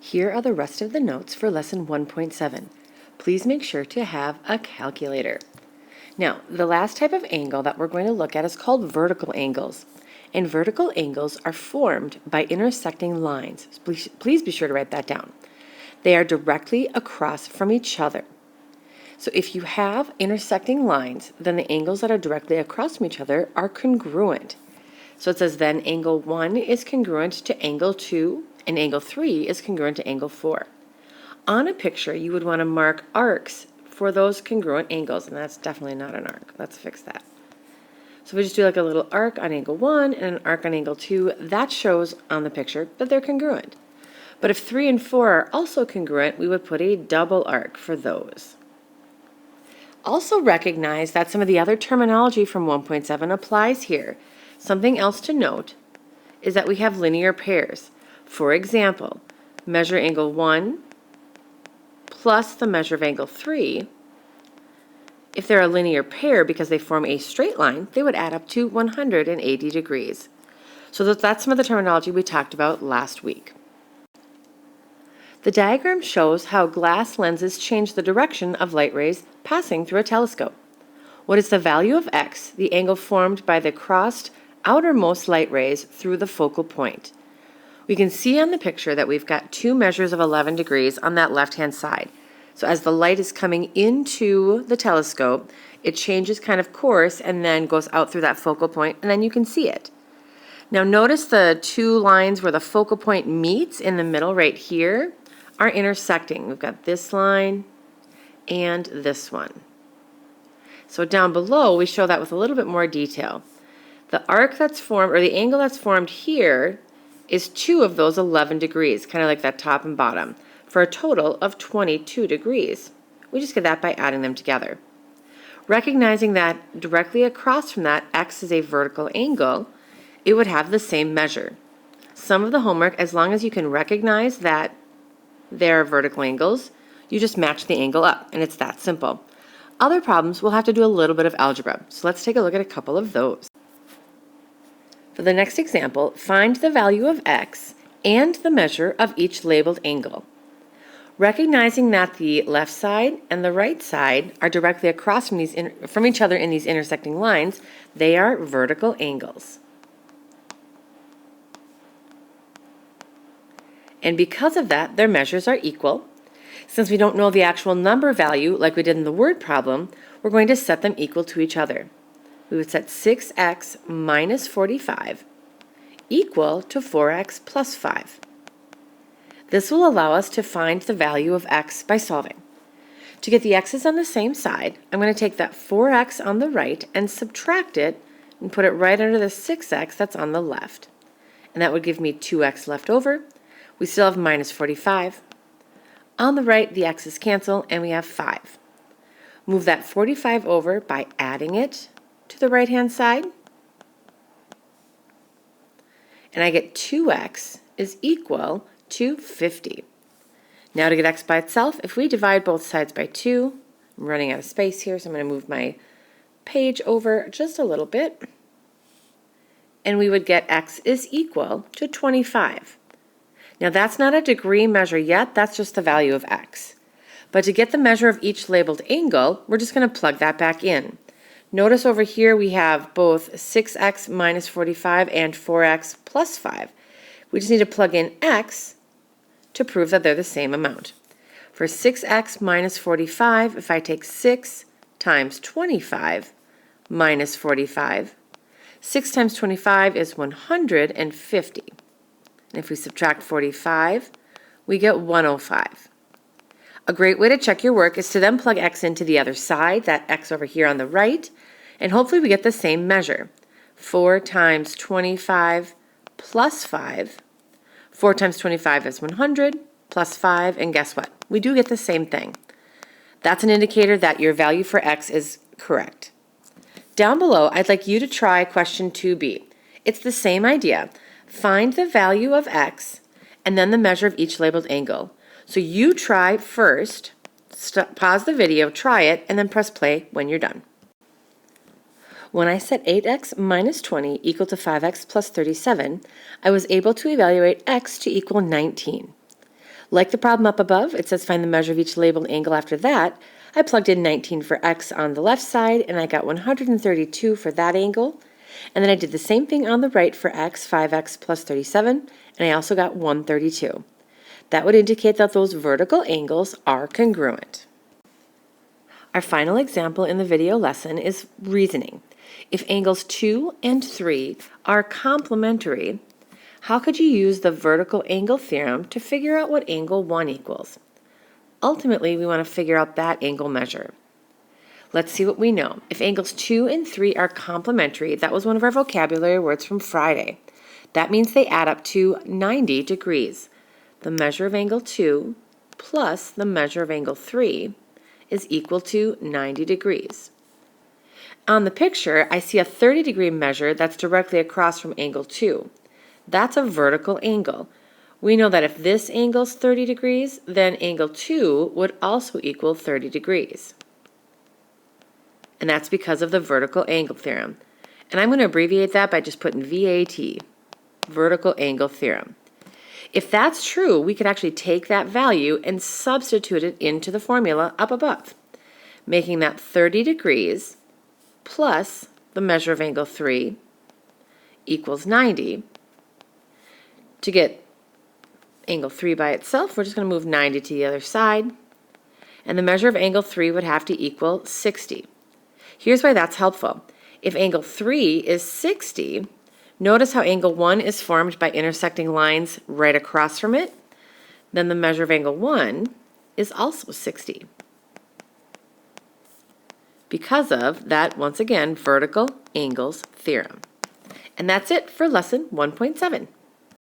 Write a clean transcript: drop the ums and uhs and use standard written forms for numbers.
Here are the rest of the notes for lesson 1.7. Please make sure to have a calculator. Now, the last type of angle that we're going to look at is called vertical angles. And vertical angles are formed by intersecting lines. Please be sure to write that down. They are directly across from each other. So if you have intersecting lines, then the angles that are directly across from each other are congruent. So it says then angle 1 is congruent to angle 2, and angle 3 is congruent to angle 4. On a picture, you would want to mark arcs for those congruent angles, and that's definitely not an arc. Let's fix that. So if we just do like a little arc on angle 1 and an arc on angle 2, that shows on the picture that they're congruent. But if 3 and 4 are also congruent, we would put a double arc for those. Also recognize that some of the other terminology from 1.7 applies here. Something else to note is that we have linear pairs. For example, measure angle 1 plus the measure of angle 3. If they're a linear pair because they form a straight line, they would add up to 180 degrees. So that's some of the terminology we talked about last week. The diagram shows how glass lenses change the direction of light rays passing through a telescope. What is the value of x, the angle formed by the crossed outermost light rays through the focal point? We can see on the picture that we've got two measures of 11 degrees on that left-hand side. So as the light is coming into the telescope, it changes kind of course and then goes out through that focal point, and then you can see it. Now notice the two lines where the focal point meets in the middle right here are intersecting. We've got this line and this one. So down below, we show that with a little bit more detail. The arc that's formed, or the angle that's formed here, is 2 of those 11 degrees, kind of like that top and bottom, for a total of 22 degrees. We just get that by adding them together. Recognizing that directly across from that, x is a vertical angle, it would have the same measure. Some of the homework, as long as you can recognize that they're vertical angles, you just match the angle up, and it's that simple. Other problems, we'll have to do a little bit of algebra, so let's take a look at a couple of those. For the next example, find the value of x and the measure of each labeled angle. Recognizing that the left side and the right side are directly across from each other in these intersecting lines, they are vertical angles. And because of that, their measures are equal. Since we don't know the actual number value like we did in the word problem, we're going to set them equal to each other. We would set 6x minus 45 equal to 4x plus 5. This will allow us to find the value of x by solving. To get the x's on the same side, I'm going to take that 4x on the right and subtract it and put it right under the 6x that's on the left. And that would give me 2x left over. We still have minus 45. On the right, the x's cancel and we have 5. Move that 45 over by adding it to the right-hand side, and I get 2x is equal to 50. Now to get x by itself, if we divide both sides by 2, I'm running out of space here, so I'm going to move my page over just a little bit, and we would get x is equal to 25. Now that's not a degree measure yet, that's just the value of x. But to get the measure of each labeled angle, we're just going to plug that back in. Notice over here we have both 6x minus 45 and 4x plus 5. We just need to plug in x to prove that they're the same amount. For 6x minus 45, if I take 6 times 25 minus 45, 6 times 25 is 150. And if we subtract 45, we get 105. A great way to check your work is to then plug x into the other side, that x over here on the right, and hopefully we get the same measure. 4 times 25 plus 5. 4 times 25 is 100 plus 5, and guess what? We do get the same thing. That's an indicator that your value for x is correct. Down below, I'd like you to try question 2b. It's the same idea. Find the value of x and then the measure of each labeled angle. So you try first, pause the video, try it, and then press play when you're done. When I set 8x minus 20 equal to 5x plus 37, I was able to evaluate x to equal 19. Like the problem up above, it says find the measure of each labeled angle after that. I plugged in 19 for x on the left side, and I got 132 for that angle. And then I did the same thing on the right for x, 5x plus 37, and I also got 132. That would indicate that those vertical angles are congruent. Our final example in the video lesson is reasoning. If angles 2 and 3 are complementary, how could you use the vertical angle theorem to figure out what angle 1 equals? Ultimately, we want to figure out that angle measure. Let's see what we know. If angles 2 and 3 are complementary, that was one of our vocabulary words from Friday. That means they add up to 90 degrees. The measure of angle 2 plus the measure of angle 3 is equal to 90 degrees. On the picture, I see a 30-degree measure that's directly across from angle 2. That's a vertical angle. We know that if this angle is 30 degrees, then angle 2 would also equal 30 degrees. And that's because of the vertical angle theorem. And I'm going to abbreviate that by just putting VAT, vertical angle theorem. If that's true, we could actually take that value and substitute it into the formula up above, making that 30 degrees plus the measure of angle 3 equals 90. To get angle 3 by itself, we're just going to move 90 to the other side, and the measure of angle 3 would have to equal 60. Here's why that's helpful. If angle 3 is 60, notice how angle 1 is formed by intersecting lines right across from it. Then the measure of angle 1 is also 60. Because of that, once again, vertical angles theorem. And that's it for lesson 1.7.